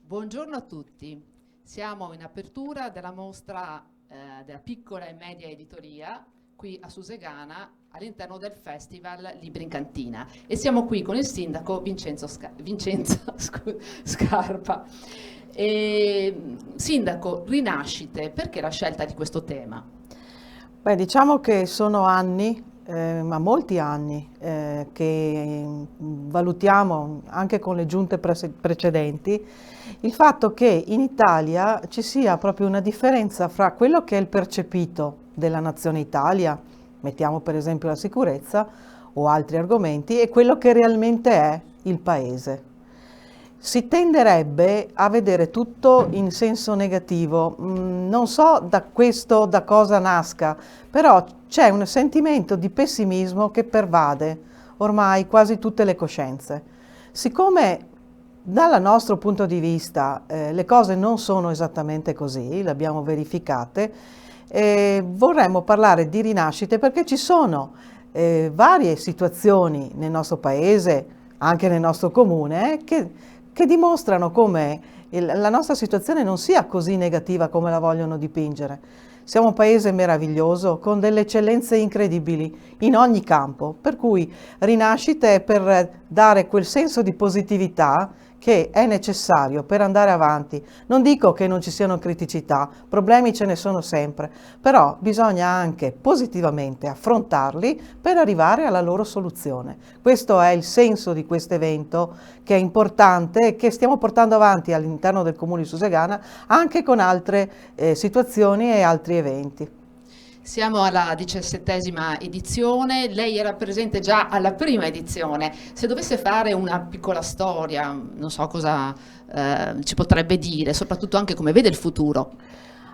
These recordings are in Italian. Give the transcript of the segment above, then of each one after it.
Buongiorno a tutti, siamo in apertura della mostra della piccola e media editoria qui a Susegana all'interno del Festival Libri in Cantina e siamo qui con il sindaco Vincenzo Scarpa. Sindaco, rinascite, perché la scelta di questo tema? Beh, diciamo che sono anni, ma molti anni, che valutiamo anche con le giunte precedenti il fatto che in Italia ci sia proprio una differenza fra quello che è il percepito della nazione Italia, mettiamo per esempio la sicurezza o altri argomenti, e quello che realmente è il paese. Si tenderebbe a vedere tutto in senso negativo. Non so da questo da cosa nasca, però c'è un sentimento di pessimismo che pervade ormai quasi tutte le coscienze. Siccome dal nostro punto di vista le cose non sono esattamente così, le abbiamo verificate, vorremmo parlare di rinascite perché ci sono varie situazioni nel nostro paese, anche nel nostro comune, che dimostrano come la nostra situazione non sia così negativa come la vogliono dipingere. Siamo un paese meraviglioso, con delle eccellenze incredibili in ogni campo, per cui rinascite è per dare quel senso di positività che è necessario per andare avanti. Non dico che non ci siano criticità, problemi ce ne sono sempre, però bisogna anche positivamente affrontarli per arrivare alla loro soluzione. Questo è il senso di questo evento, che è importante e che stiamo portando avanti all'interno del Comune di Susegana anche con altre situazioni e altri eventi. Siamo alla 17ª edizione, lei era presente già alla prima edizione. Se dovesse fare una piccola storia, non so cosa ci potrebbe dire, soprattutto anche come vede il futuro.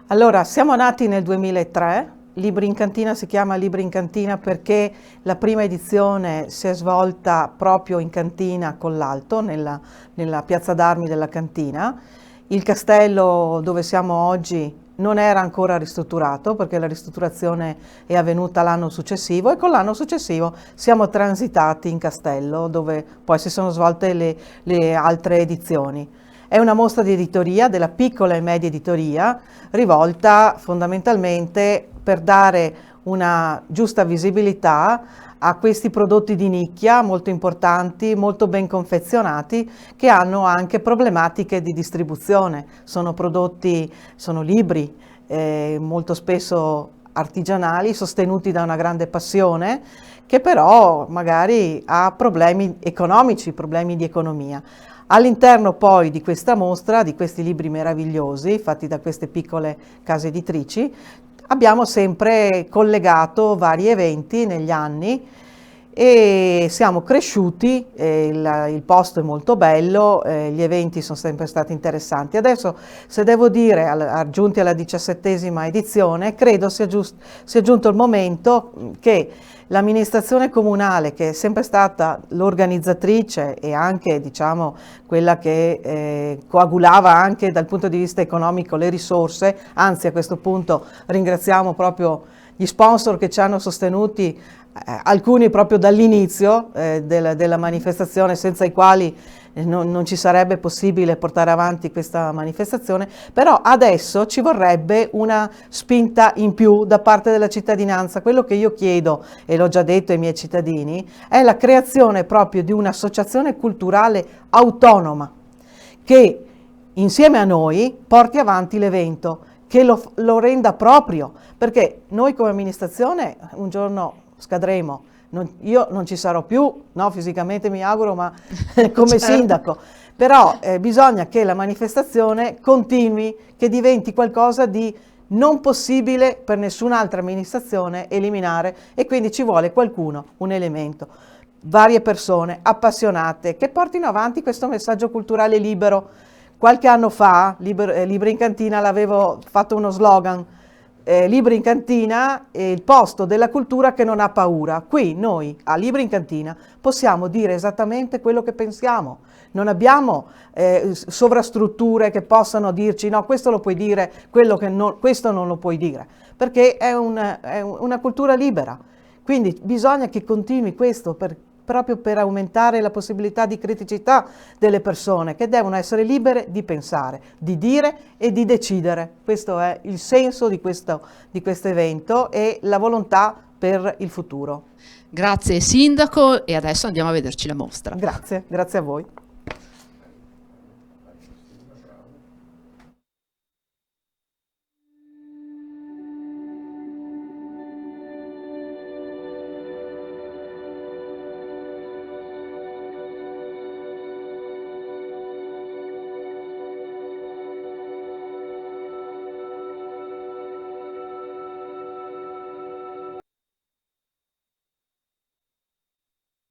Allora, siamo nati nel 2003, Libri in Cantina si chiama Libri in Cantina perché la prima edizione si è svolta proprio in cantina con l'Alto, nella piazza d'armi della cantina. Il castello dove siamo oggi non era ancora ristrutturato perché la ristrutturazione è avvenuta l'anno successivo e con l'anno successivo siamo transitati in castello dove poi si sono svolte le altre edizioni. È una mostra di editoria, della piccola e media editoria, rivolta fondamentalmente per dare una giusta visibilità a questi prodotti di nicchia molto importanti, molto ben confezionati, che hanno anche problematiche di distribuzione. Sono prodotti, sono libri molto spesso artigianali, sostenuti da una grande passione, che però magari ha problemi economici, problemi di economia. All'interno poi di questa mostra, di questi libri meravigliosi, fatti da queste piccole case editrici, abbiamo sempre collegato vari eventi negli anni e siamo cresciuti, il posto è molto bello, gli eventi sono sempre stati interessanti. Adesso, se devo dire, giunti alla 17ª edizione, credo sia giunto il momento che l'amministrazione comunale, che è sempre stata l'organizzatrice e anche, diciamo, quella che coagulava anche dal punto di vista economico le risorse, anzi a questo punto ringraziamo proprio gli sponsor che ci hanno sostenuti, alcuni proprio dall'inizio della manifestazione, senza i quali non ci sarebbe possibile portare avanti questa manifestazione, però adesso ci vorrebbe una spinta in più da parte della cittadinanza. Quello che io chiedo, e l'ho già detto ai miei cittadini, è la creazione proprio di un'associazione culturale autonoma che insieme a noi porti avanti l'evento, che lo renda proprio, perché noi come amministrazione un giorno scadremo. Io non ci sarò più, no, fisicamente mi auguro, ma come Certo. sindaco. Però bisogna che la manifestazione continui, che diventi qualcosa di non possibile per nessun'altra amministrazione eliminare, e quindi ci vuole qualcuno, un elemento, varie persone appassionate che portino avanti questo messaggio culturale libero. Qualche anno fa, Libri in Cantina, l'avevo fatto uno slogan, Libri in Cantina, il posto della cultura che non ha paura. Qui noi a Libri in Cantina possiamo dire esattamente quello che pensiamo. Non abbiamo sovrastrutture che possano dirci no, questo lo puoi dire, questo non lo puoi dire, perché è una cultura libera. Quindi bisogna che continui questo proprio per aumentare la possibilità di criticità delle persone, che devono essere libere di pensare, di dire e di decidere. Questo è il senso di questo evento e la volontà per il futuro. Grazie Sindaco, e adesso andiamo a vederci la mostra. Grazie a voi.